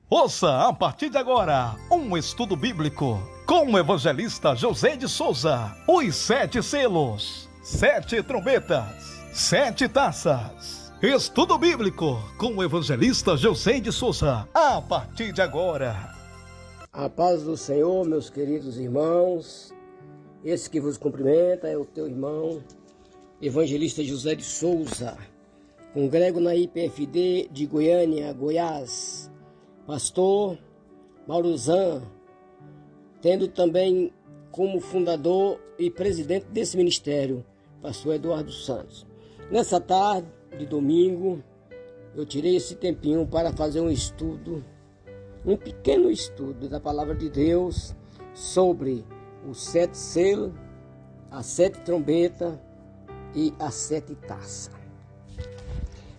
Ouça a partir de agora um estudo bíblico com o evangelista José de Souza. Os 7 selos, 7 trombetas, 7 taças. Estudo bíblico com o evangelista José de Souza. A partir de agora. A paz do Senhor, meus queridos irmãos. Esse que vos cumprimenta é o teu irmão, evangelista José de Souza. Congrego na IPFD de Goiânia, Goiás. Pastor Mauruzan, tendo também como fundador e presidente desse ministério, pastor Eduardo Santos. Nessa tarde de domingo, eu tirei esse tempinho para fazer um estudo, um pequeno estudo da palavra de Deus sobre os 7 selos, as 7 trombetas e as 7 taças.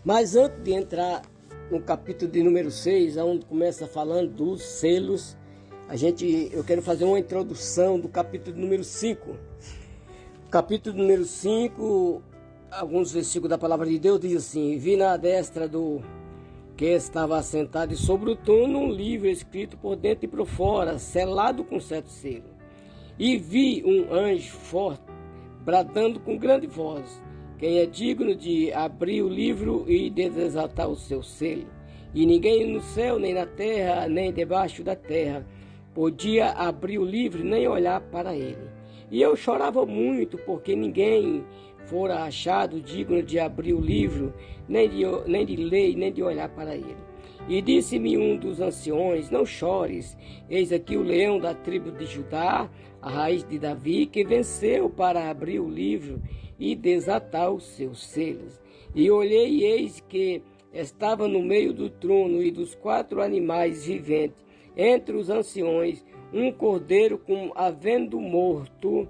Mas antes de entrar no capítulo de número 6, onde começa falando dos selos, eu quero fazer uma introdução do capítulo número 5. Capítulo número 5, alguns versículos da palavra de Deus diz assim: vi na destra do que estava assentado e sobre o trono um livro escrito por dentro e por fora, selado com 7 selos. E vi um anjo forte, bradando com grande voz: quem é digno de abrir o livro e de desatar o seu selo? E ninguém no céu, nem na terra, nem debaixo da terra, podia abrir o livro, nem olhar para ele. E eu chorava muito, porque ninguém fora achado digno de abrir o livro, nem de ler, nem de olhar para ele. E disse-me um dos anciões: não chores, eis aqui o leão da tribo de Judá, a raiz de Davi, que venceu para abrir o livro e desatar os seus selos. E olhei, e eis que estava no meio do trono e dos 4 animais viventes, entre os anciões, um cordeiro como havendo morto,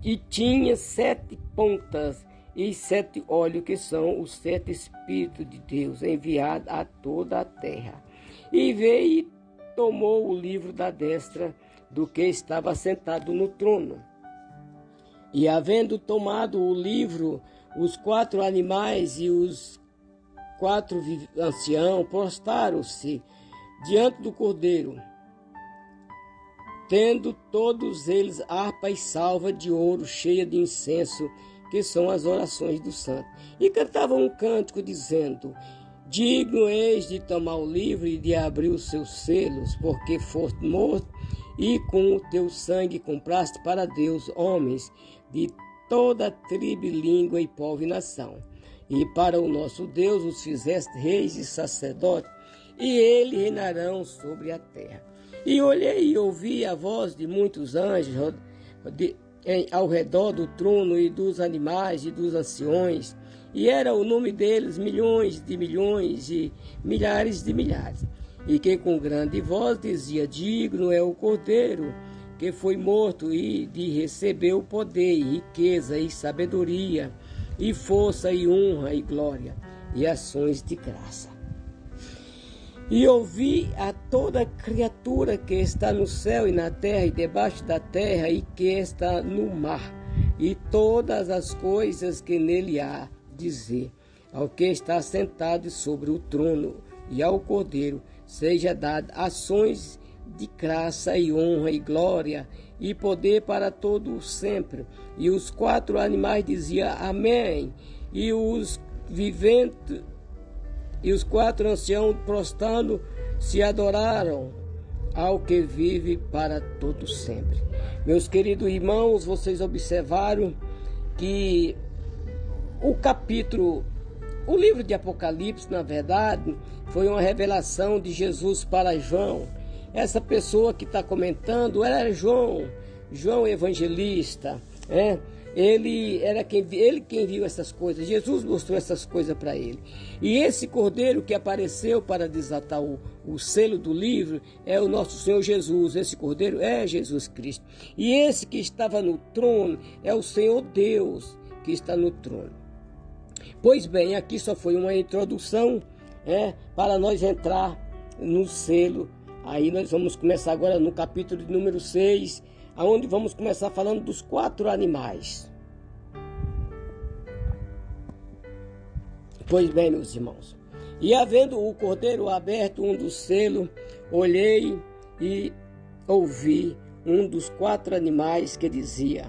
e tinha 7 pontas e 7 olhos, que são os 7 Espíritos de Deus, enviados a toda a terra. E veio e tomou o livro da destra do que estava sentado no trono. E havendo tomado o livro, os 4 animais e os 4 anciãos prostraram-se diante do cordeiro, tendo todos eles harpa e salva de ouro cheia de incenso, que são as orações dos santos. E cantavam um cântico dizendo: digno és de tomar o livro e de abrir os seus selos, porque foste morto e com o teu sangue compraste para Deus homens de toda tribo, língua e povo e nação. E para o nosso Deus os fizeste reis e sacerdotes, e eles reinarão sobre a terra. E olhei e ouvi a voz de muitos anjos ao redor do trono e dos animais e dos anciões, e era o nome deles milhões de milhões e milhares de milhares, e que com grande voz dizia: digno é o cordeiro que foi morto e de receber o poder, e riqueza e sabedoria, e força e honra e glória e ações de graça. E ouvi a toda criatura que está no céu e na terra e debaixo da terra e que está no mar, e todas as coisas que nele há, dizer ao que está sentado sobre o trono e ao cordeiro seja dado ações de graça e honra e glória e poder para todo sempre. E os 4 animais diziam amém, e os viventes e os 4 anciãos prostrando se adoraram ao que vive para todo sempre. Meus queridos irmãos, vocês observaram que o livro de Apocalipse, na verdade, foi uma revelação de Jesus para João. Essa pessoa que está comentando era João evangelista, Ele quem viu essas coisas. Jesus mostrou essas coisas para ele. E esse cordeiro que apareceu para desatar o selo do livro é o nosso Senhor Jesus. Esse cordeiro é Jesus Cristo. E esse que estava no trono é o Senhor Deus que está no trono. Pois bem, aqui só foi uma introdução para nós entrar no selo. Aí nós vamos começar agora no capítulo de número 6, onde vamos começar falando dos 4 animais. Pois bem, meus irmãos, E havendo o cordeiro aberto um dos selos, olhei e ouvi um dos 4 animais que dizia: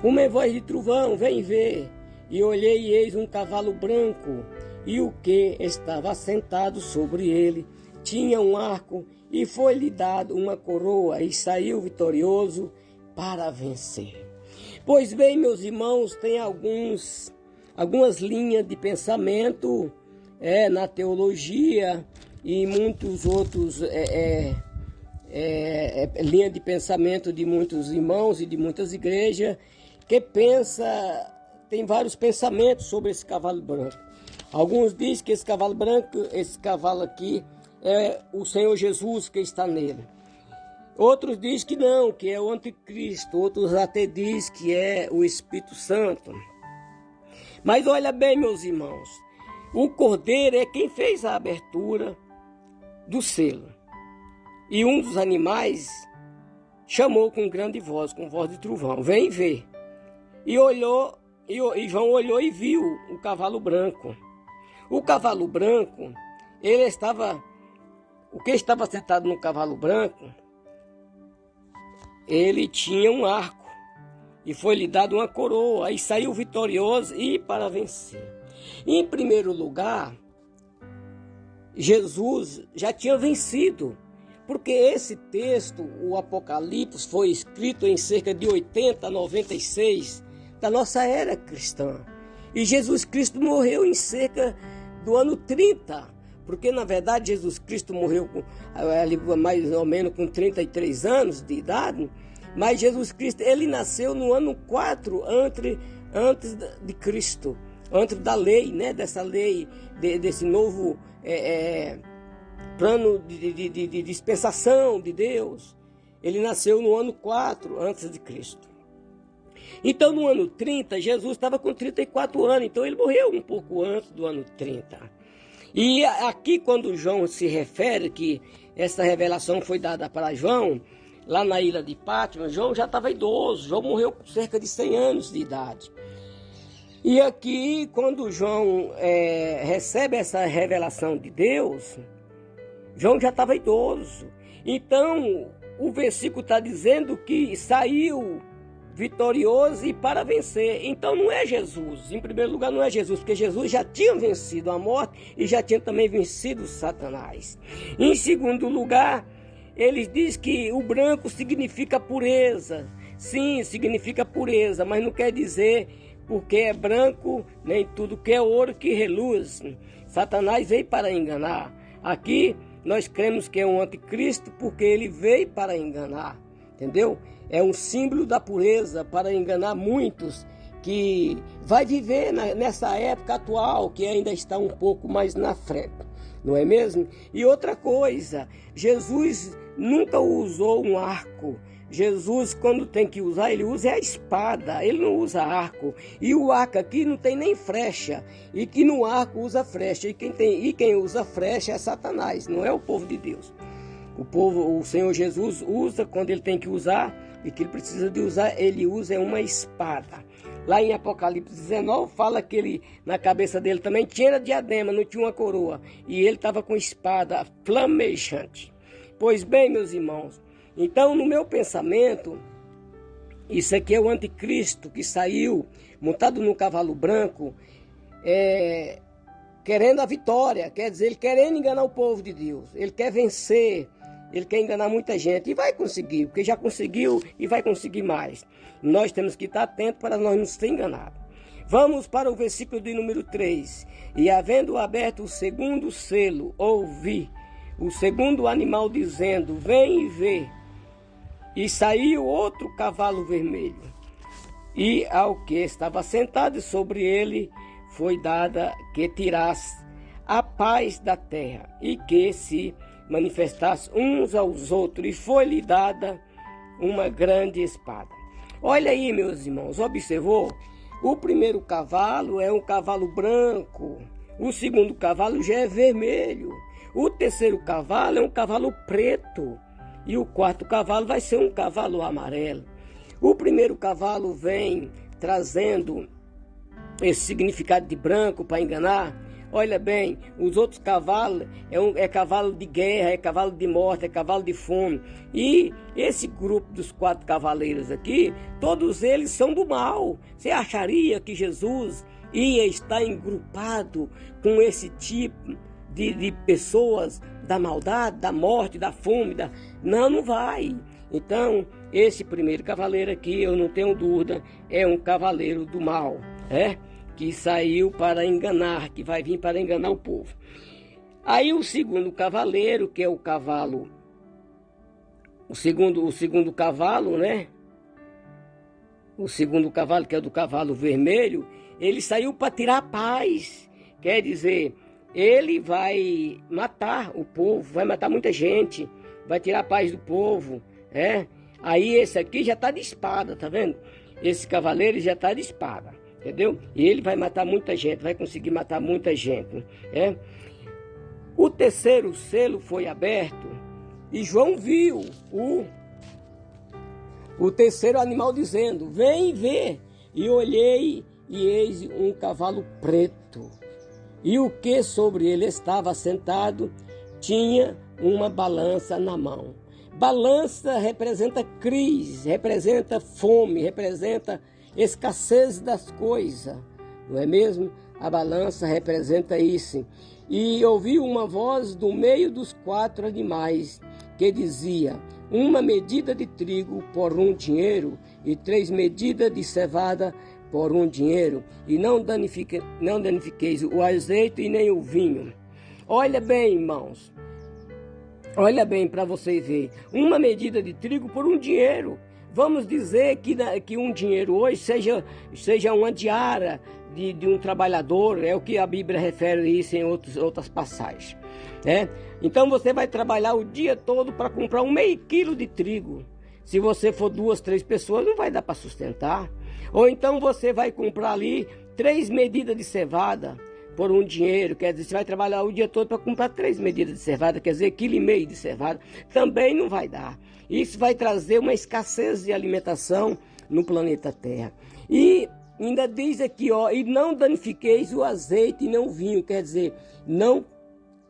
com uma voz de trovão, vem ver. E olhei e eis um cavalo branco, e o que estava assentado sobre ele tinha um arco, e foi-lhe dado uma coroa, e saiu vitorioso para vencer. Pois bem, meus irmãos, tem algumas linhas de pensamento na teologia e muitos outros linha de pensamento de muitos irmãos e de muitas igrejas que tem vários pensamentos sobre esse cavalo branco. Alguns dizem que esse cavalo branco, esse cavalo aqui, é o Senhor Jesus que está nele. Outros dizem que não, que é o anticristo. Outros até dizem que é o Espírito Santo. Mas olha bem, meus irmãos, o cordeiro é quem fez a abertura do selo. E um dos animais chamou com grande voz, com voz de trovão: vem ver. E João olhou e viu o cavalo branco. O cavalo branco, o que estava sentado no cavalo branco, ele tinha um arco, e foi-lhe dado uma coroa, e saiu vitorioso e para vencer. Em primeiro lugar, Jesus já tinha vencido, porque esse texto, o Apocalipse, foi escrito em cerca de 80 a 96 da nossa era cristã. E Jesus Cristo morreu em cerca do ano 30, porque na verdade Jesus Cristo morreu mais ou menos com 33 anos de idade, mas Jesus Cristo, ele nasceu no ano 4 antes de Cristo, antes da lei, né? Dessa lei, desse novo plano de dispensação de Deus. Ele nasceu no ano 4 antes de Cristo. Então, no ano 30, Jesus estava com 34 anos, então ele morreu um pouco antes do ano 30. E aqui, quando João se refere que essa revelação foi dada para João, lá na ilha de Patmos, João já estava idoso, João morreu com cerca de 100 anos de idade. E aqui, quando João recebe essa revelação de Deus, João já estava idoso. Então, o versículo está dizendo que saiu vitorioso e para vencer. Então não é Jesus, em primeiro lugar não é Jesus, porque Jesus já tinha vencido a morte e já tinha também vencido Satanás. Em segundo lugar, ele diz que o branco significa pureza. Sim, significa pureza, mas não quer dizer porque é branco, nem tudo que é ouro que reluz. Satanás veio para enganar. Aqui nós cremos que é um anticristo porque ele veio para enganar, entendeu? É um símbolo da pureza para enganar muitos que vai viver nessa época atual, que ainda está um pouco mais na frente, não é mesmo? E outra coisa, Jesus nunca usou um arco. Jesus, quando tem que usar, ele usa a espada, ele não usa arco. E o arco aqui não tem nem flecha, e que no arco usa flecha, e quem usa flecha é Satanás, não é o povo de Deus. O Senhor Jesus usa quando ele tem que usar, e que ele precisa de usar, ele usa uma espada. Lá em Apocalipse 19 fala que ele, na cabeça dele também tinha diadema, não tinha uma coroa, e ele estava com espada flamejante. Pois bem, meus irmãos, então no meu pensamento, isso aqui é o anticristo que saiu montado num cavalo branco, querendo a vitória, quer dizer, ele querendo enganar o povo de Deus, ele quer vencer. Ele quer enganar muita gente e vai conseguir, porque já conseguiu e vai conseguir mais. Nós temos que estar atentos para nós não ser enganados. Vamos para o versículo de número 3. E havendo aberto o segundo selo, ouvi o segundo animal dizendo: vem e vê. E saiu outro cavalo vermelho. E ao que estava sentado sobre ele foi dada que tirasse a paz da terra e que se manifestasse uns aos outros, e foi-lhe dada uma grande espada. Olha aí, meus irmãos, observou? O primeiro cavalo é um cavalo branco, o segundo cavalo já é vermelho, o terceiro cavalo é um cavalo preto, e o quarto cavalo vai ser um cavalo amarelo. O primeiro cavalo vem trazendo esse significado de branco para enganar. Olha bem, os outros cavalos é cavalo de guerra, é cavalo de morte, é cavalo de fome. E esse grupo dos 4 cavaleiros aqui, todos eles são do mal. Você acharia que Jesus ia estar engrupado com esse tipo de pessoas da maldade, da morte, da fome? Não, não vai. Então, esse primeiro cavaleiro aqui, eu não tenho dúvida, é um cavaleiro do mal, que saiu para enganar, que vai vir para enganar o povo. Aí o segundo cavaleiro, que é o cavalo, o segundo cavalo, né? O segundo cavalo, que é do cavalo vermelho, ele saiu para tirar a paz. Quer dizer, ele vai matar o povo, vai matar muita gente, vai tirar a paz do povo, Aí esse aqui já está de espada, tá vendo? Esse cavaleiro já está de espada, entendeu? E ele vai matar muita gente, vai conseguir matar muita gente, O terceiro selo foi aberto e João viu o terceiro animal dizendo: vem ver. E olhei e eis um cavalo preto. E o que sobre ele estava sentado tinha uma balança na mão. Balança representa crise, representa fome, representa escassez das coisas, não é mesmo? A balança representa isso. E ouvi uma voz do meio dos 4 animais que dizia: uma medida de trigo por 1 dinheiro e 3 medidas de cevada por 1 dinheiro, e não danifiqueis o azeite e nem o vinho. Olha bem, irmãos, olha bem para vocês verem, uma medida de trigo por 1 dinheiro. Vamos dizer que 1 dinheiro hoje seja uma diária de um trabalhador, é o que a Bíblia refere isso em outras passagens. Então você vai trabalhar o dia todo para comprar meio quilo de trigo. Se você for 2, 3 pessoas, não vai dar para sustentar. Ou então você vai comprar ali 3 medidas de cevada por 1 dinheiro, quer dizer, você vai trabalhar o dia todo para comprar 3 medidas de cevada, quer dizer, 1,5 kg de cevada, também não vai dar. Isso vai trazer uma escassez de alimentação no planeta Terra. E ainda diz aqui, e não danifiqueis o azeite e não o vinho, quer dizer, não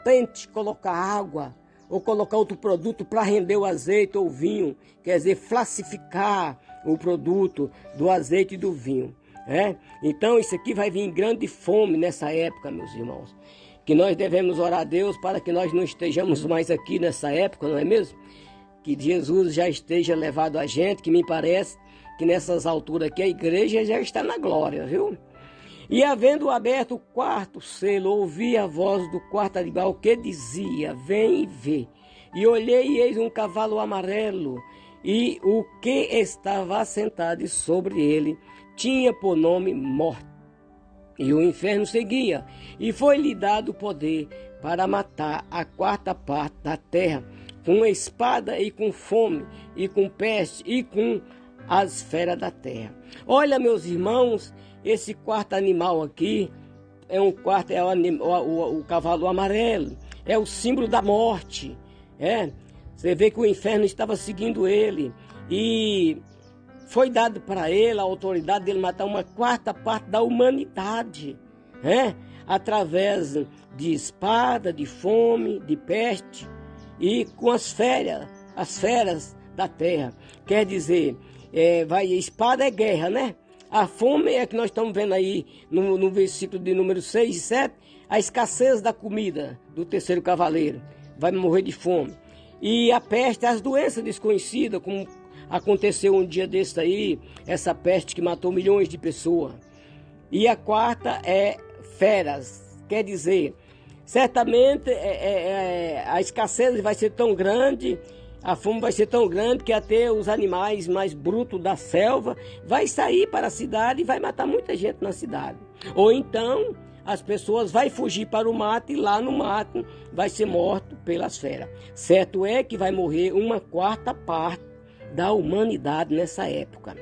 tente colocar água ou colocar outro produto para render o azeite ou o vinho, quer dizer, falsificar o produto do azeite e do vinho. Então isso aqui vai vir grande fome nessa época, meus irmãos, que nós devemos orar a Deus para que nós não estejamos mais aqui nessa época, não é mesmo? Que Jesus já esteja levado a gente, que me parece que nessas alturas aqui a igreja já está na glória, viu? E havendo aberto o 4º selo, ouvi a voz do 4º animal que dizia: vem e vê. E olhei e eis um cavalo amarelo, e o que estava assentado sobre ele tinha por nome Morte. E o inferno seguia, e foi-lhe dado o poder para matar a 4ª parte da terra, com espada e com fome, e com peste, e com as feras da terra. Olha, meus irmãos, esse 4º animal aqui é o cavalo amarelo, é o símbolo da morte. Você vê que o inferno estava seguindo ele, e foi dado para ele a autoridade dele matar uma 4ª parte da humanidade, através de espada, de fome, de peste e com as feras da terra. Quer dizer, espada é guerra, né? A fome é que nós estamos vendo aí no versículo de número 6 e 7, a escassez da comida do terceiro cavaleiro, vai morrer de fome. E a peste, as doenças desconhecidas, como aconteceu um dia desse aí, essa peste que matou milhões de pessoas. E a 4ª é feras, quer dizer, certamente a escassez vai ser tão grande, a fome vai ser tão grande que até os animais mais brutos da selva vai sair para a cidade e vai matar muita gente na cidade. Ou então as pessoas vão fugir para o mato e lá no mato vai ser morto pelas feras. Certo é que vai morrer uma 4ª parte da humanidade nessa época.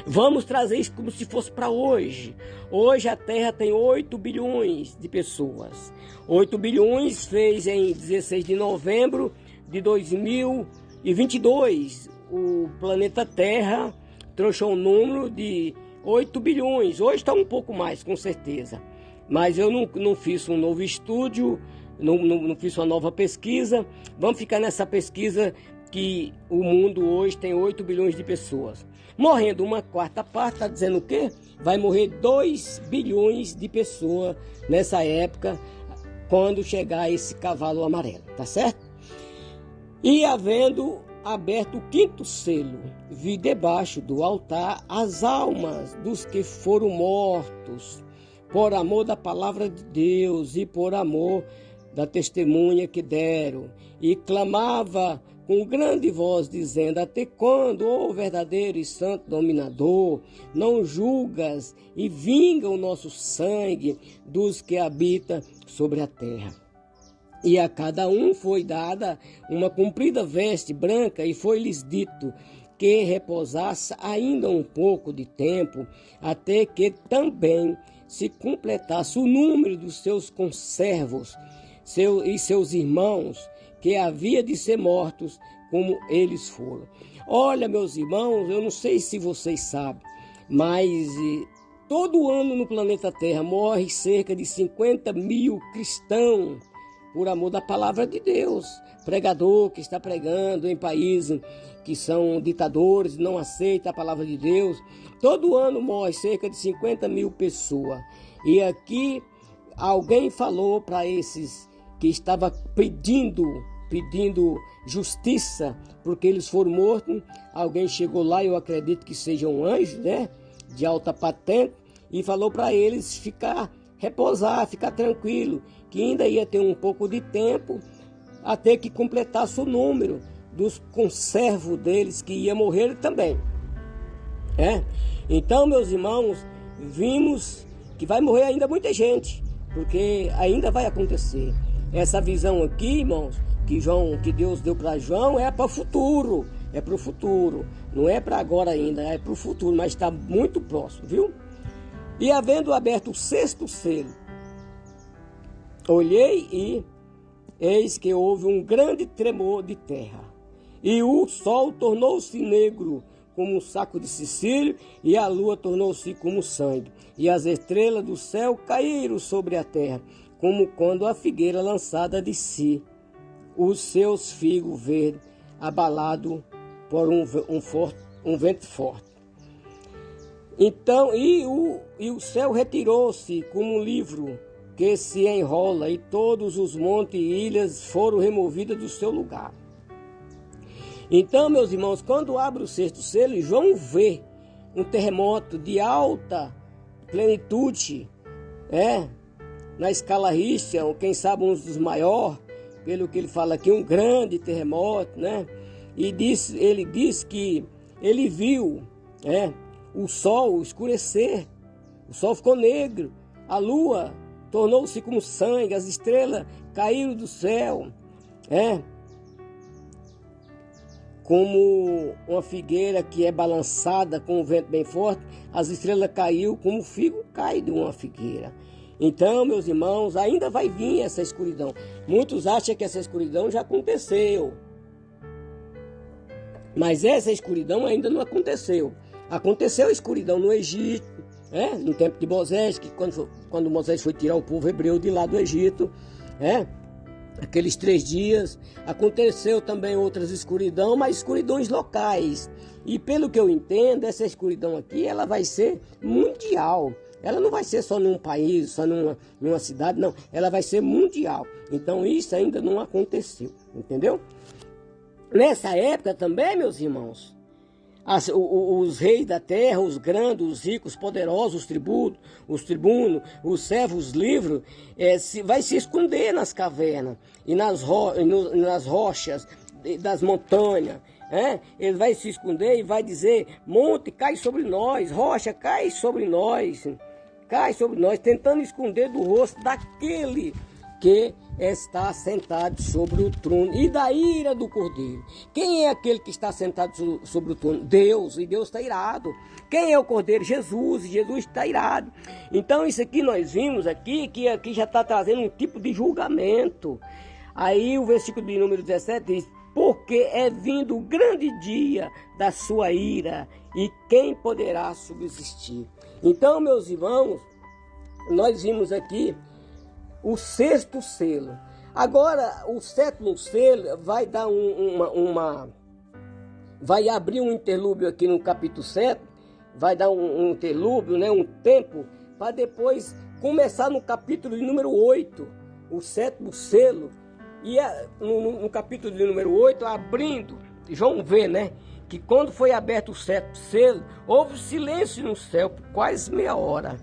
Vamos trazer isso como se fosse para hoje. Hoje a Terra tem 8 bilhões de pessoas. 8 bilhões fez em 16 de novembro de 2022. O planeta Terra trouxe um número de 8 bilhões. Hoje está um pouco mais, com certeza. mas eu não fiz um novo estúdio, não fiz uma nova pesquisa. Vamos ficar nessa pesquisa que o mundo hoje tem 8 bilhões de pessoas. Morrendo uma quarta parte, está dizendo o quê? Vai morrer 2 bilhões de pessoas nessa época, quando chegar esse cavalo amarelo, tá certo? E havendo aberto o 5º selo, vi debaixo do altar as almas dos que foram mortos, por amor da palavra de Deus e por amor da testemunha que deram, e clamava com grande voz, dizendo: até quando, ó verdadeiro e santo dominador, não julgas e vinga o nosso sangue dos que habitam sobre a terra? E a cada um foi dada uma comprida veste branca, e foi-lhes dito que repousasse ainda um pouco de tempo, até que também se completasse o número dos seus conservos e seus irmãos, que havia de ser mortos como eles foram. Olha, meus irmãos, eu não sei se vocês sabem, mas todo ano no planeta Terra morre cerca de 50 mil cristãos por amor da palavra de Deus. Pregador que está pregando em países que são ditadores, não aceita a palavra de Deus. Todo ano morre cerca de 50 mil pessoas. E aqui alguém falou para esses que estava pedindo justiça, porque eles foram mortos. Alguém chegou lá, eu acredito que seja um anjo, né, de alta patente, e falou para eles repousar, ficar tranquilo, que ainda ia ter um pouco de tempo até que completasse o número dos conservos deles, que ia morrer também. Então, meus irmãos, vimos que vai morrer ainda muita gente, porque ainda vai acontecer. Essa visão aqui, irmãos, que Deus deu para João, é para o futuro. É para o futuro. Não é para agora ainda, é para o futuro, mas está muito próximo, viu? E havendo aberto o 6º selo, olhei e eis que houve um grande tremor de terra. E o sol tornou-se negro como um saco de cicílio, e a lua tornou-se como sangue. E as estrelas do céu caíram sobre a terra, como quando a figueira lançada de si, os seus figos verdes, abalado por um vento forte. Então, e o céu retirou-se como um livro que se enrola, e todos os montes e ilhas foram removidos do seu lugar. Então, meus irmãos, quando abre o 6º selo, João vê um terremoto de alta plenitude, na escala Richter, ou quem sabe um dos maiores, pelo que ele fala aqui, um grande terremoto, né? E ele diz que ele viu, o sol escurecer, o sol ficou negro, a lua tornou-se como sangue, as estrelas caíram do céu, como uma figueira que é balançada com um vento bem forte, as estrelas caiu como o figo cai de uma figueira. Então, meus irmãos, ainda vai vir essa escuridão. Muitos acham que essa escuridão já aconteceu, mas essa escuridão ainda não aconteceu. Aconteceu a escuridão no Egito, no tempo de Moisés, que quando Moisés foi tirar o povo hebreu de lá do Egito, aqueles 3 dias. Aconteceu também outras escuridão, mas escuridões locais. E pelo que eu entendo, essa escuridão aqui, ela vai ser mundial. Ela não vai ser só num país, só numa cidade, não. Ela vai ser mundial. Então isso ainda não aconteceu, entendeu? Nessa época também, meus irmãos, os reis da terra, os grandes, os ricos, os poderosos, os tribunos, os servos livres, vai se esconder nas cavernas e nas rochas das montanhas. Ele vai se esconder e vai dizer: monte, cai sobre nós, rocha, cai sobre nós, tentando esconder do rosto daquele que está sentado sobre o trono e da ira do Cordeiro. Quem é aquele que está sentado sobre o trono? Deus, e Deus está irado. Quem é o Cordeiro? Jesus, e Jesus está irado. Então isso aqui nós vimos aqui, que aqui já está trazendo um tipo de julgamento. Aí o versículo de número 17 diz: porque é vindo o grande dia da sua ira, e quem poderá subsistir? Então, meus irmãos, nós vimos aqui o sexto selo. Agora, o sétimo selo vai dar vai abrir um interlúdio aqui no capítulo 7, vai dar um interlúdio, né, um tempo, para depois começar no capítulo de número 8, o sétimo selo. E no capítulo de número 8, abrindo, João vê, né, que quando foi aberto o sétimo selo, houve silêncio no céu por quase meia hora.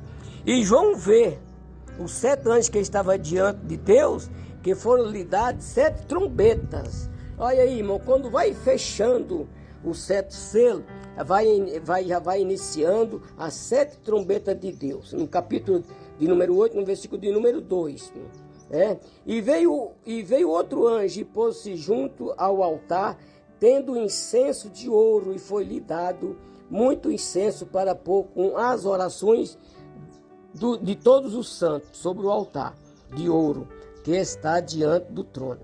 E João vê os 7 anjos que estavam diante de Deus, que foram lhe dadas 7 trombetas. Olha aí, irmão, quando vai fechando o 7 selo, já vai iniciando as 7 trombetas de Deus. No capítulo de número 8, no versículo de número 2. E veio outro anjo e pôs-se junto ao altar, tendo incenso de ouro, e foi-lhe dado muito incenso para pôr com as orações de todos os santos sobre o altar de ouro que está diante do trono.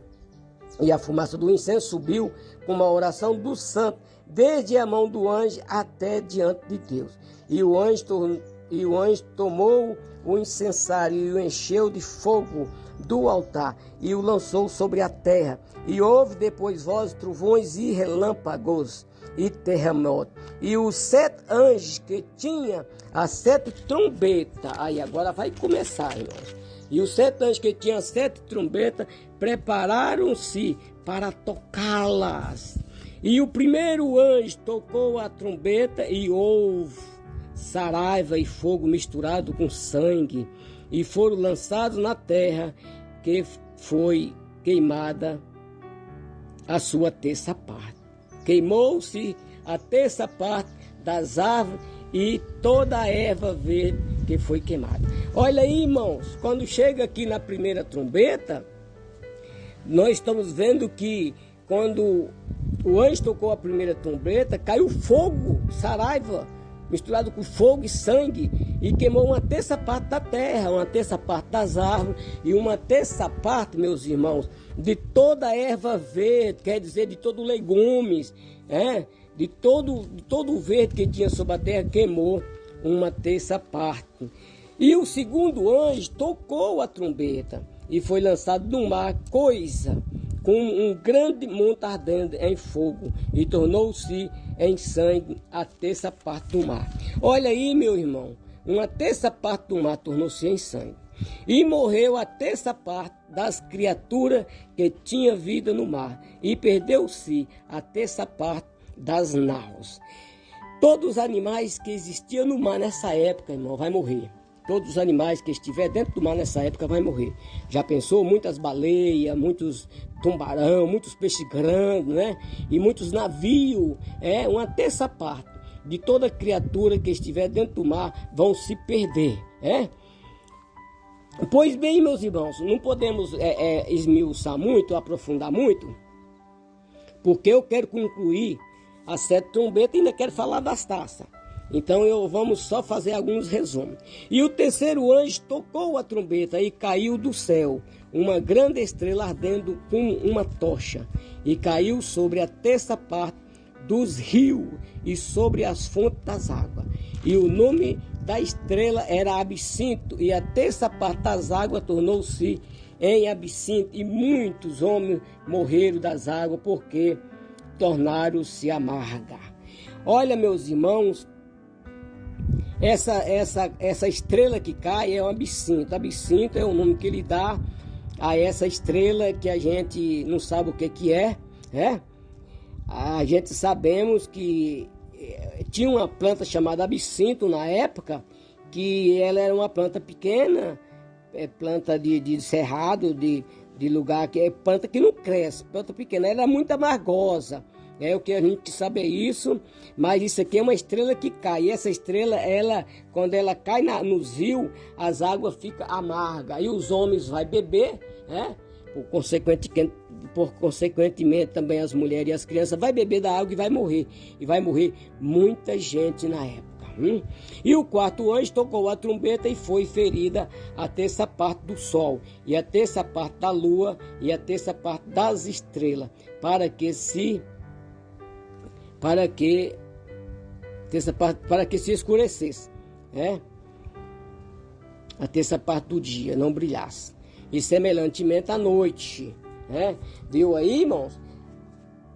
E a fumaça do incenso subiu com uma oração do santo, desde a mão do anjo até diante de Deus. E o anjo tomou o incensário e o encheu de fogo do altar e o lançou sobre a terra. E houve depois vozes, trovões e relâmpagos e terremoto. E os 7 anjos que tinha as 7 trombetas, aí agora vai começar, irmãos. E os 7 anjos que tinham as 7 trombetas prepararam-se para tocá-las. E o primeiro anjo tocou a trombeta e houve saraiva e fogo misturado com sangue, e foram lançados na terra, que foi queimada a sua terça parte. Queimou-se a terça parte das árvores e toda a erva verde que foi queimada. Olha aí, irmãos, quando chega aqui na primeira trombeta, nós estamos vendo que quando o anjo tocou a primeira trombeta, caiu fogo, saraiva, misturado com fogo e sangue, e queimou uma terça parte da terra, uma terça parte das árvores, e uma terça parte, meus irmãos, de toda a erva verde, quer dizer, de todo legumes, de todo o verde que tinha sobre a terra, queimou uma terça parte. E o segundo anjo tocou a trombeta, e foi lançado no mar coisa com um grande monte ardendo em fogo, e tornou-se em sangue a terça parte do mar. Olha aí, meu irmão, uma terça parte do mar tornou-se em sangue. E morreu a terça parte das criaturas que tinha vida no mar, e perdeu-se a terça parte das naus. Todos os animais que existiam no mar nessa época, irmão, vai morrer. Todos os animais que estiver dentro do mar nessa época vai morrer. Já pensou? Muitas baleias, muitos tubarão, muitos peixes grandes, né? E muitos navios. Uma terça parte de toda criatura que estiver dentro do mar vão se perder. Pois bem, meus irmãos, não podemos esmiuçar muito, aprofundar muito, porque eu quero concluir as 7 trombetas e ainda quero falar das taças. Então vamos só fazer alguns resumos. E o terceiro anjo tocou a trombeta e caiu do céu uma grande estrela ardendo como uma tocha, e caiu sobre a terça parte dos rios e sobre as fontes das águas. E o nome da estrela era Absinto, e a terça parte das águas tornou-se em absinto, e muitos homens morreram das águas, porque tornaram-se amargas. Olha, meus irmãos, essa estrela que cai é um absinto. Absinto é o nome que ele dá a essa estrela que a gente não sabe o que é. A gente sabemos que tinha uma planta chamada absinto na época, que ela era uma planta pequena, planta de cerrado, de lugar que é planta que não cresce, planta pequena, ela era muito amargosa. O que a gente sabe é isso, mas isso aqui é uma estrela que cai. E essa estrela, quando ela cai nos rios, as águas ficam amargas. E os homens vão beber, por consequentemente também as mulheres e as crianças vão beber da água e vai morrer. E vai morrer muita gente na época. E o quarto anjo tocou a trombeta e foi ferida a terça parte do sol, e a terça parte da lua, e a terça parte das estrelas, para que se escurecesse. a terça parte do dia não brilhasse. E semelhantemente à noite, né? Viu aí, irmãos?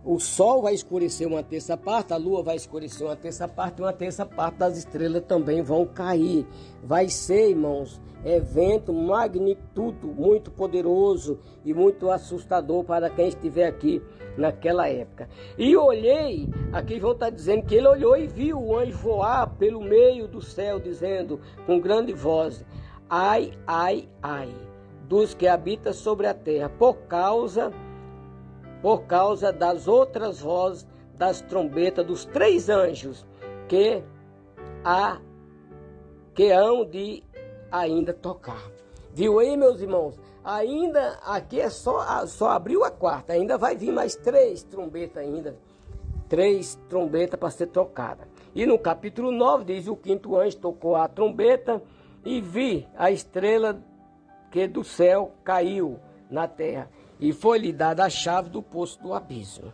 O sol vai escurecer uma terça parte, a lua vai escurecer uma terça parte, e uma terça parte das estrelas também vão cair. Vai ser, irmãos, evento, magnitude muito poderoso e muito assustador para quem estiver aqui naquela época. E olhei, aqui vão estar dizendo que ele olhou e viu o anjo voar pelo meio do céu, dizendo com grande voz: ai, ai, ai, dos que habitam sobre a terra, por causa das outras vozes das trombetas dos 3 anjos que hão de ainda tocar. Viu aí, meus irmãos? Ainda aqui é só abriu a quarta, ainda vai vir mais 3 trombetas ainda. 3 trombetas para ser tocada. E no capítulo 9 diz: o 5º anjo tocou a trombeta e vi a estrela que do céu caiu na terra. E foi-lhe dada a chave do poço do abismo.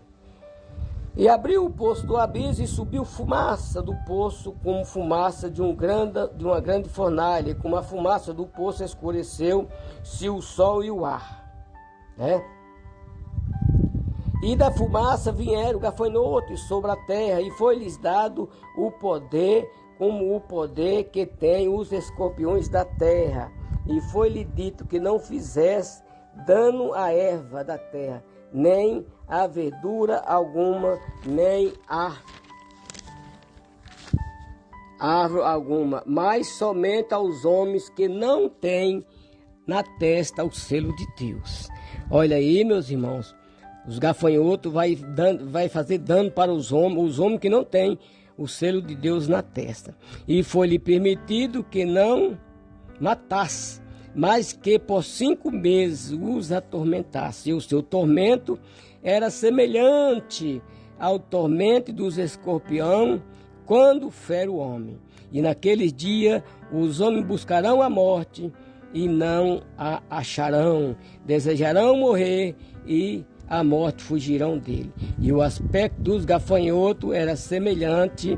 E abriu o poço do abismo e subiu fumaça do poço, como fumaça de uma grande fornalha. E como a fumaça do poço escureceu-se o sol e o ar. Né? E da fumaça vieram gafanhotos sobre a terra, e foi-lhes dado o poder, como o poder que tem os escorpiões da terra. E foi-lhe dito que não fizesse dano à erva da terra, nem a verdura alguma, nem a árvore alguma, mas somente aos homens que não têm na testa o selo de Deus. Olha aí, meus irmãos, os gafanhotos vai fazer dano para os homens que não têm o selo de Deus na testa. E foi-lhe permitido que não matasse, mas que por 5 meses os atormentasse. E o seu tormento era semelhante ao tormento dos escorpião quando fere o homem. E naqueles dias os homens buscarão a morte e não a acharão. Desejarão morrer e a morte fugirão dele. E o aspecto dos gafanhotos era semelhante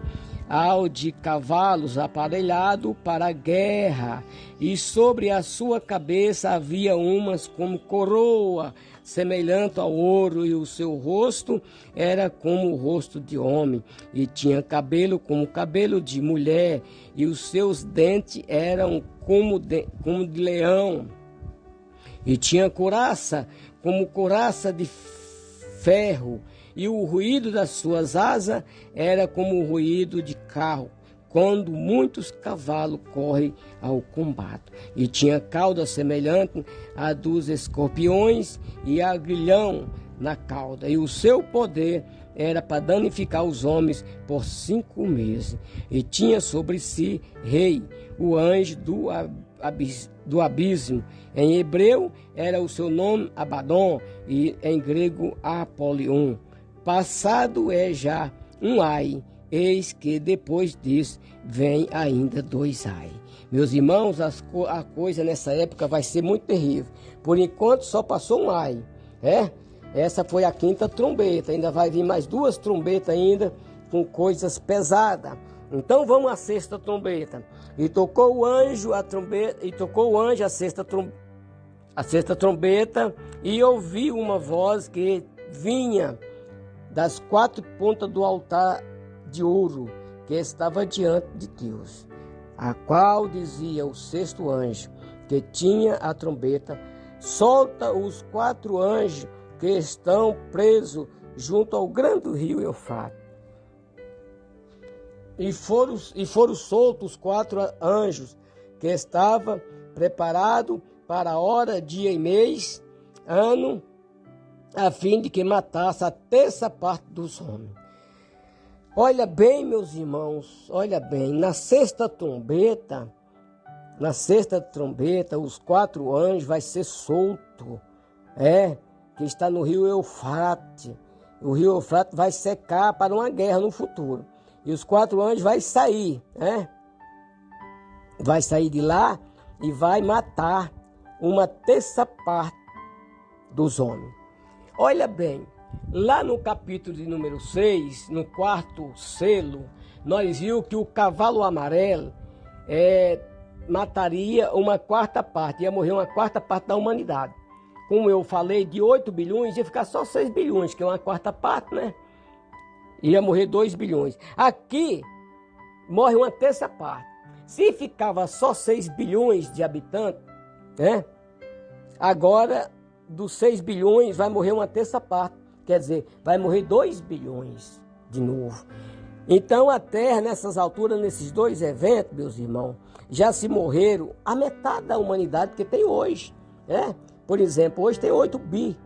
ao de cavalos aparelhados para a guerra, e sobre a sua cabeça havia umas como coroa, semelhante ao ouro, e o seu rosto era como o rosto de homem, e tinha cabelo como cabelo de mulher, e os seus dentes eram como de leão, e tinha couraça como couraça de ferro, e o ruído das suas asas era como o ruído de carro, quando muitos cavalos correm ao combate. E tinha cauda semelhante à dos escorpiões e aguilhão na cauda. E o seu poder era para danificar os homens por 5 meses. E tinha sobre si rei, o anjo do abismo. Em hebreu era o seu nome Abaddon, e em grego Apolion. Passado é já um ai, eis que depois disso vem ainda 2 ai. Meus irmãos, a coisa nessa época vai ser muito terrível. Por enquanto só passou um ai, Essa foi a 5ª trombeta, ainda vai vir mais 2 trombetas ainda com coisas pesadas. Então vamos à 6ª trombeta. E tocou o anjo a trombeta, a sexta trombeta, e ouvi uma voz que vinha das 4 pontas do altar de ouro que estava diante de Deus, a qual dizia o 6º anjo que tinha a trombeta: solta os 4 anjos que estão presos junto ao grande rio Eufrates. E foram soltos os 4 anjos que estavam preparados para a hora, dia e mês, ano, a fim de que matasse a terça parte dos homens. Olha bem, meus irmãos, olha bem, na sexta trombeta, os 4 anjos vai ser solto, que está no rio Eufrates. O rio Eufrates vai secar para uma guerra no futuro. E os 4 anjos vai sair, Vai sair de lá e vai matar uma terça parte dos homens. Olha bem, lá no capítulo de número 6, no 4º selo, nós vimos que o cavalo amarelo mataria uma quarta parte, ia morrer uma quarta parte da humanidade. Como eu falei, de 8 bilhões, ia ficar só 6 bilhões, que é uma quarta parte, né? Ia morrer 2 bilhões. Aqui, morre uma terça parte. Se ficava só 6 bilhões de habitantes, né? Agora, dos 6 bilhões, vai morrer uma terça parte. Quer dizer, vai morrer 2 bilhões de novo. Então, a Terra, nessas alturas, nesses dois eventos, meus irmãos, já se morreram a metade da humanidade que tem hoje. Né? Por exemplo, hoje tem 8 bi.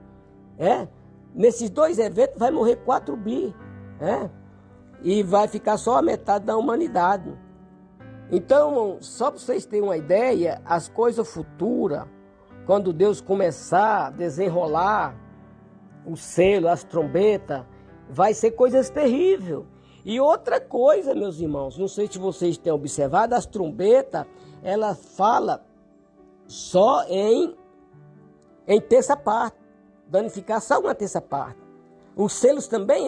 Nesses dois eventos vai morrer 4 bi. E vai ficar só a metade da humanidade. Então, só para vocês terem uma ideia, as coisas futuras, quando Deus começar a desenrolar o selo, as trombetas, vai ser coisas terríveis. E outra coisa, meus irmãos, não sei se vocês têm observado, as trombetas, ela fala só em terça parte, danificar só uma terça parte. Os selos também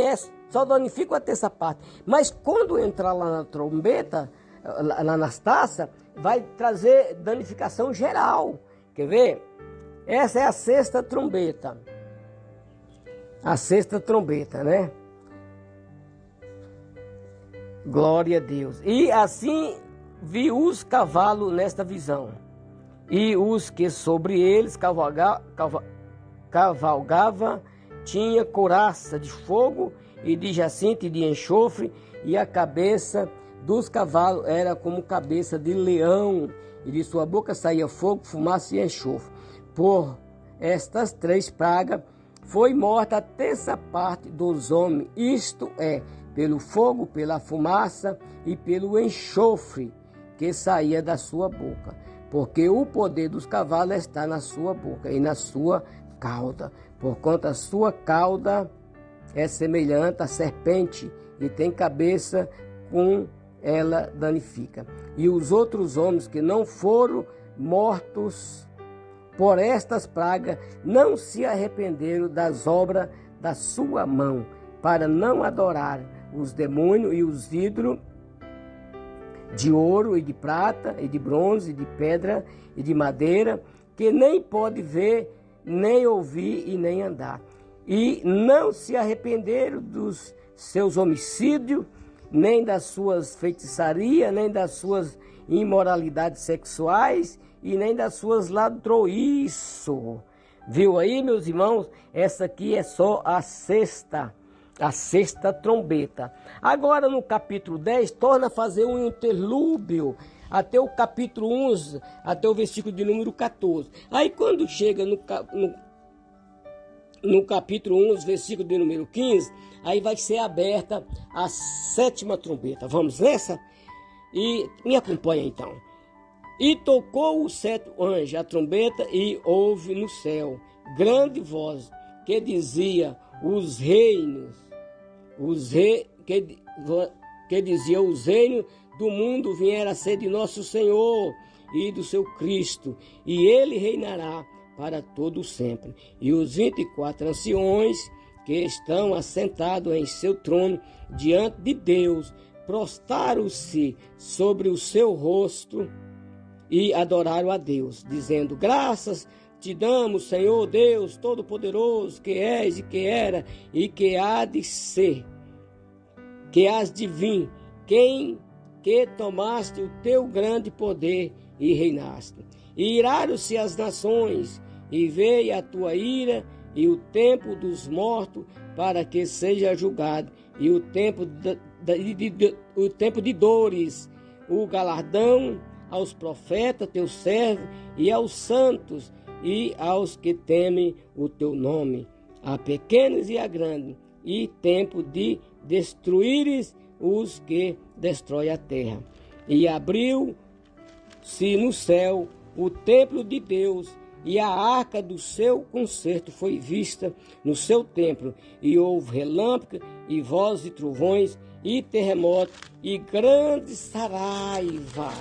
só danificam a terça parte. Mas quando entrar lá na trombeta, lá nas taças, vai trazer danificação geral. Quer ver? Essa é a sexta trombeta. A sexta trombeta, né? Glória a Deus. E assim vi os cavalos nesta visão. E os que sobre eles cavalgava tinha couraça de fogo e de jacinto e de enxofre, e a cabeça dos cavalos era como cabeça de leão, e de sua boca saía fogo, fumaça e enxofre. Por estas 3 pragas foi morta a terça parte dos homens, isto é, pelo fogo, pela fumaça e pelo enxofre que saía da sua boca, porque o poder dos cavalos está na sua boca e na sua cauda, porquanto a sua cauda é semelhante à serpente e tem cabeça, com ela danifica. E os outros homens que não foram mortos por estas pragas não se arrependeram das obras da sua mão, para não adorar os demônios e os ídolos de ouro e de prata e de bronze e de pedra e de madeira, que nem pode ver, nem ouvir e nem andar. E não se arrependeram dos seus homicídios, nem das suas feitiçarias, nem das suas imoralidades sexuais e nem das suas ladroiços. Viu aí, meus irmãos? Essa aqui é só a sexta trombeta. Agora no capítulo 10, torna a fazer um interlúdio até o capítulo 11, até o versículo de número 14. Aí quando chega no capítulo 11, versículo de número 15, aí vai ser aberta a 7ª trombeta. Vamos nessa? E me acompanha então. E tocou o 7º anjo a trombeta, e houve no céu grande voz que dizia: os reinos do mundo vieram a ser de nosso Senhor e do seu Cristo, e ele reinará para todo sempre. E os 24 anciões que estão assentados em seu trono diante de Deus prostaram-se sobre o seu rosto e adoraram a Deus, dizendo: graças te damos, Senhor Deus Todo-Poderoso, que és e que era e que há de ser, que has de vir, que tomaste o teu grande poder e reinaste. E iraram-se as nações, e veio a tua ira e o tempo dos mortos, para que seja julgado, e o tempo de dores, o galardão aos profetas, teus servos, e aos santos, e aos que temem o teu nome, a pequenos e a grandes, e tempo de destruíres os que destroem a terra. E abriu-se no céu o templo de Deus, e a arca do seu concerto foi vista no seu templo, e houve relâmpagos, e vozes e trovões, e terremotos, e grande saraiva.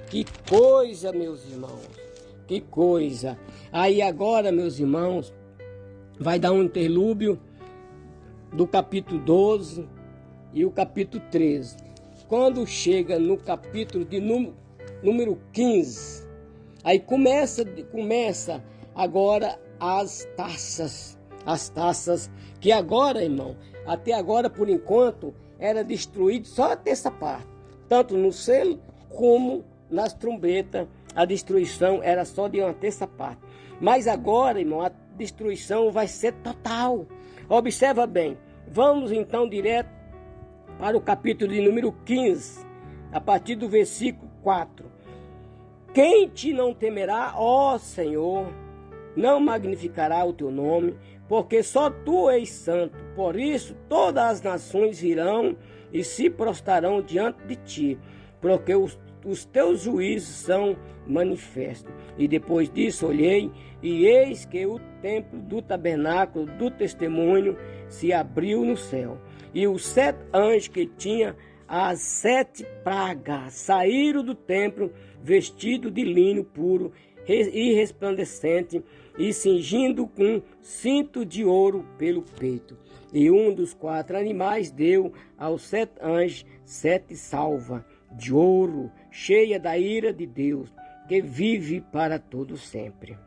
Que coisa, meus irmãos, que coisa. Aí agora, meus irmãos, vai dar um interlúdio do capítulo 12 e o capítulo 13. Quando chega no capítulo de número 15. Aí começa agora as taças, que agora, irmão, até agora, por enquanto, era destruído só a terça parte. Tanto no selo como nas trombetas, a destruição era só de uma terça parte. Mas agora, irmão, a destruição vai ser total. Observa bem. Vamos então direto para o capítulo de número 15, a partir do versículo 4. Quem te não temerá, ó Senhor, não magnificará o teu nome, porque só tu és santo. Por isso todas as nações virão e se prostrarão diante de ti, porque os teus juízos são manifestos. E depois disso olhei, e eis que o templo do tabernáculo do testemunho se abriu no céu, e os 7 anjos que tinha as 7 pragas saíram do templo, vestidos de linho puro e resplandecente, e cingindo com cinto de ouro pelo peito. E um dos 4 animais deu aos 7 anjos 7 salvas de ouro, cheia da ira de Deus, que vive para todo sempre.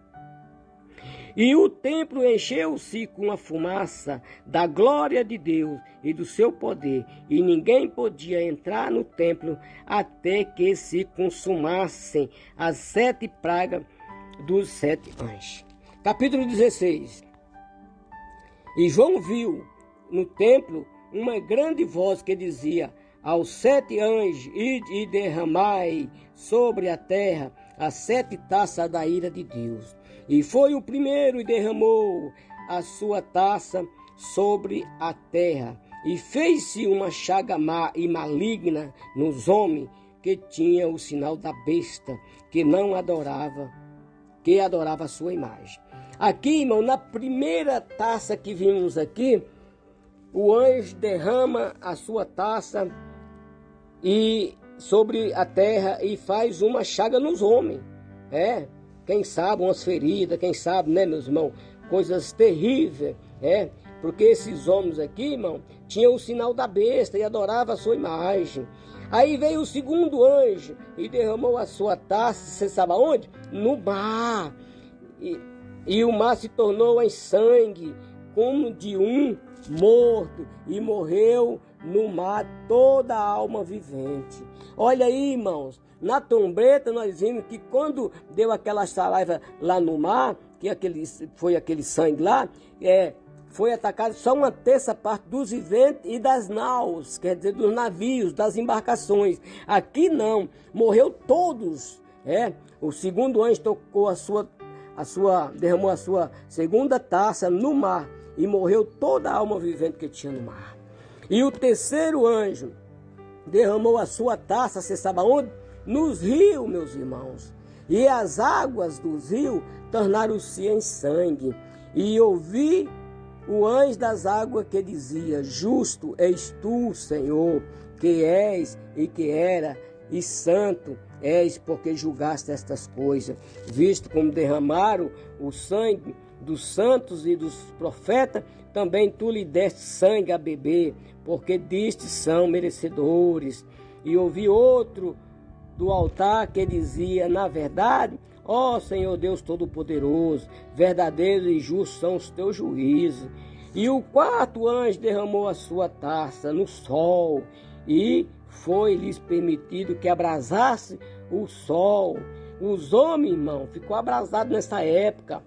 E o templo encheu-se com a fumaça da glória de Deus e do seu poder, e ninguém podia entrar no templo até que se consumassem as 7 pragas dos 7 anjos. Capítulo 16. E João viu no templo uma grande voz que dizia aos 7 anjos: ide e derramai sobre a terra as 7 taças da ira de Deus. E foi o primeiro e derramou a sua taça sobre a terra, e fez-se uma chaga má e maligna nos homens que tinham o sinal da besta, que adorava a sua imagem. Aqui, irmão, na primeira taça que vimos aqui, o anjo derrama a sua taça e sobre a terra e faz uma chaga nos homens. Quem sabe umas feridas, quem sabe, né, meus irmãos, coisas terríveis, porque esses homens aqui, irmão, tinham o sinal da besta e adoravam a sua imagem. Aí veio o segundo anjo e derramou a sua taça, você sabe aonde? No mar. E o mar se tornou em sangue, como de um morto, e morreu no mar toda a alma vivente. Olha aí, irmãos, na trombeta nós vimos que quando deu aquela saliva lá no mar, que foi aquele sangue lá, foi atacado só uma terça parte dos viventes e das naus, quer dizer, dos navios, das embarcações. Aqui não, morreu todos. O segundo anjo tocou derramou a sua segunda taça no mar, e morreu toda a alma vivente que tinha no mar. E o terceiro anjo derramou a sua taça, você sabe aonde? Nos rios, meus irmãos. E as águas dos rios tornaram-se em sangue. E ouvi o anjo das águas que dizia: justo és tu, Senhor, que és e que era, e santo és, porque julgaste estas coisas, visto como derramaram o sangue dos santos e dos profetas, também tu lhe deste sangue a beber, porque diste são merecedores. E ouvi outro do altar que dizia: na verdade, ó Senhor Deus Todo-Poderoso, verdadeiros e justos são os teus juízos. E o 4º anjo derramou a sua taça no sol, e foi-lhes permitido que abrasasse o sol. Os homens, irmão, ficou abrasado nessa época.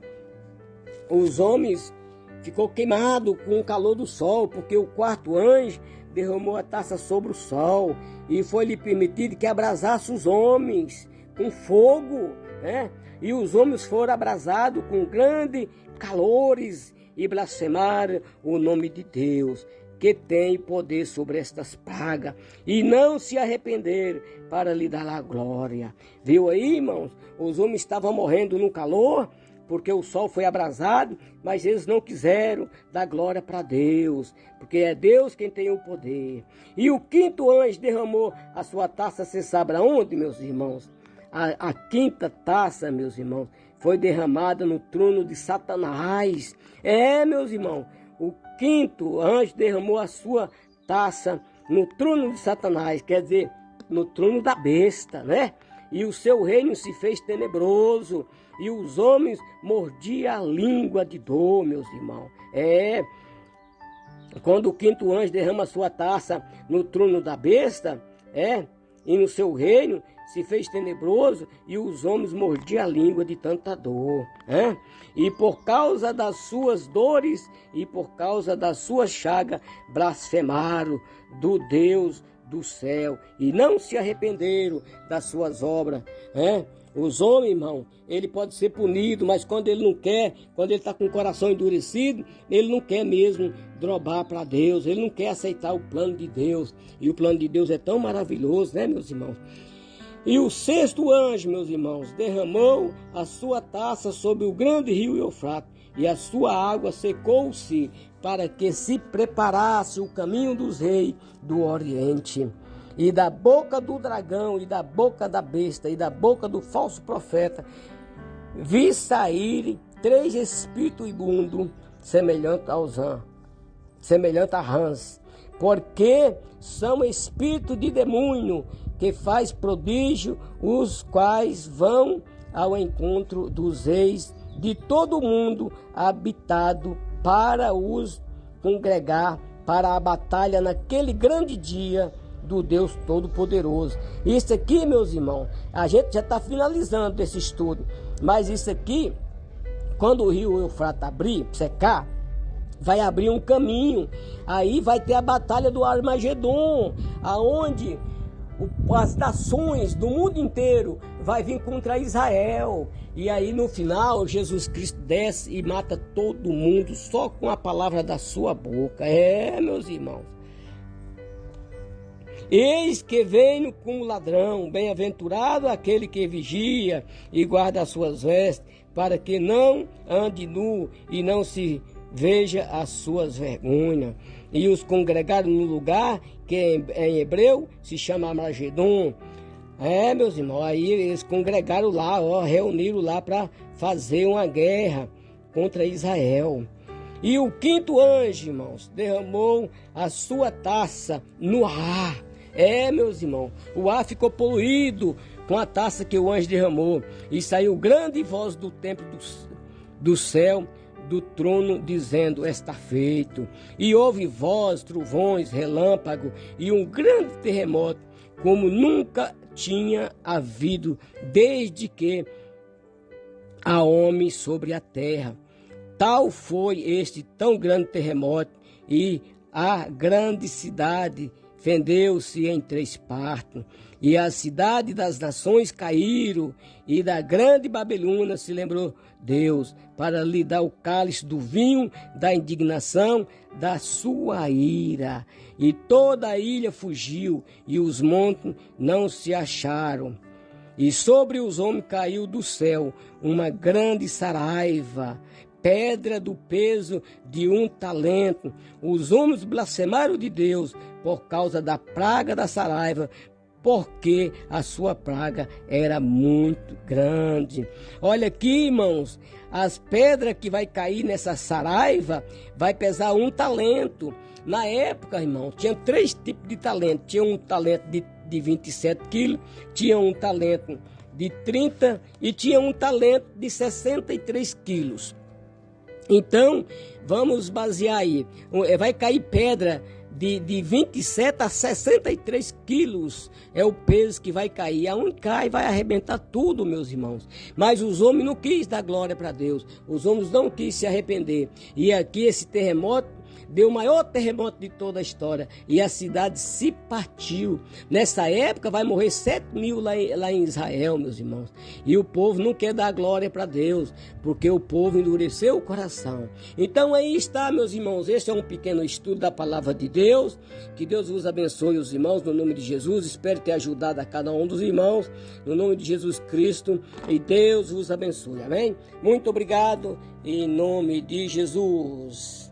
Os homens ficou queimado com o calor do sol, porque o 4º anjo derramou a taça sobre o sol, e foi-lhe permitido que abrasasse os homens com fogo, E os homens foram abrasados com grandes calores e blasfemaram o nome de Deus, que tem poder sobre estas pragas, e não se arrependeram para lhe dar a glória. Viu aí, irmãos? Os homens estavam morrendo no calor, porque o sol foi abrasado, mas eles não quiseram dar glória para Deus, porque é Deus quem tem o poder. E o 5º anjo derramou a sua taça, você sabe aonde, meus irmãos? A 5ª taça, meus irmãos, foi derramada no trono de Satanás. Meus irmãos, o 5º anjo derramou a sua taça no trono de Satanás, quer dizer, no trono da besta, e o seu reino se fez tenebroso, e os homens mordiam a língua de dor, meus irmãos. Quando o quinto anjo derrama sua taça no trono da besta, e no seu reino se fez tenebroso, e os homens mordiam a língua de tanta dor. E por causa das suas dores e por causa da sua chaga, blasfemaram do Deus do céu e não se arrependeram das suas obras. Os homens, irmão, ele pode ser punido, mas quando ele não quer, quando ele está com o coração endurecido, ele não quer mesmo drobar para Deus, ele não quer aceitar o plano de Deus. E o plano de Deus é tão maravilhoso, né, meus irmãos? E o sexto anjo, meus irmãos, derramou a sua taça sobre o grande rio Eufrates, e a sua água secou-se, para que se preparasse o caminho dos reis do Oriente. E da boca do dragão, e da boca da besta, e da boca do falso profeta, vi sair 3 espíritos imundos, semelhantes a rãs, porque são espíritos de demônio, que faz prodígio, os quais vão ao encontro dos reis de todo o mundo habitado, para os congregar para a batalha naquele grande dia do Deus Todo-Poderoso. Isso aqui, meus irmãos, a gente já está finalizando esse estudo, mas isso aqui, quando o rio Eufrates abrir, secar, vai abrir um caminho, aí vai ter a batalha do Armagedon, aonde as nações do mundo inteiro vai vir contra Israel, e aí no final Jesus Cristo desce e mata todo mundo só com a palavra da sua boca. Meus irmãos, eis que venho como ladrão, bem-aventurado aquele que vigia e guarda as suas vestes, para que não ande nu e não se veja as suas vergonhas. E os congregaram no lugar que em hebreu se chama Armagedon. Meus irmãos, aí eles congregaram lá, reuniram lá para fazer uma guerra contra Israel. E o quinto anjo, irmãos, derramou a sua taça no ar. Meus irmãos, o ar ficou poluído com a taça que o anjo derramou, e saiu grande voz do templo do céu, do trono, dizendo: está feito. E houve voz, trovões, relâmpago e um grande terremoto, como nunca tinha havido desde que há homem sobre a terra. Tal foi este tão grande terremoto, e a grande cidade fendeu-se em 3 partes, e a cidade das nações caíram, e da grande Babilônia se lembrou Deus, para lhe dar o cálice do vinho da indignação da sua ira. E toda a ilha fugiu, e os montes não se acharam. E sobre os homens caiu do céu uma grande saraiva, pedra do peso de 1 talento. Os homens blasfemaram de Deus por causa da praga da saraiva, porque a sua praga era muito grande. Olha aqui, irmãos, as pedras que vai cair nessa saraiva vai pesar 1 talento. Na época, irmão, tinha 3 tipos de talento. Tinha um talento de 27 quilos, tinha um talento de 30 e tinha um talento de 63 quilos. Então, vamos basear aí. Vai cair pedra de 27 a 63 quilos. É o peso que vai cair. Aonde cai, vai arrebentar tudo, meus irmãos. Mas os homens não quis dar glória para Deus. Os homens não quis se arrepender. E aqui esse terremoto deu o maior terremoto de toda a história, e a cidade se partiu. Nessa época vai morrer 7.000 lá em Israel, meus irmãos, e o povo não quer dar glória para Deus, porque o povo endureceu o coração. Então aí está, meus irmãos, esse é um pequeno estudo da palavra de Deus. Que Deus vos abençoe, os irmãos, no nome de Jesus. Espero ter ajudado a cada um dos irmãos, no nome de Jesus Cristo, e Deus vos abençoe, amém? Muito obrigado, em nome de Jesus.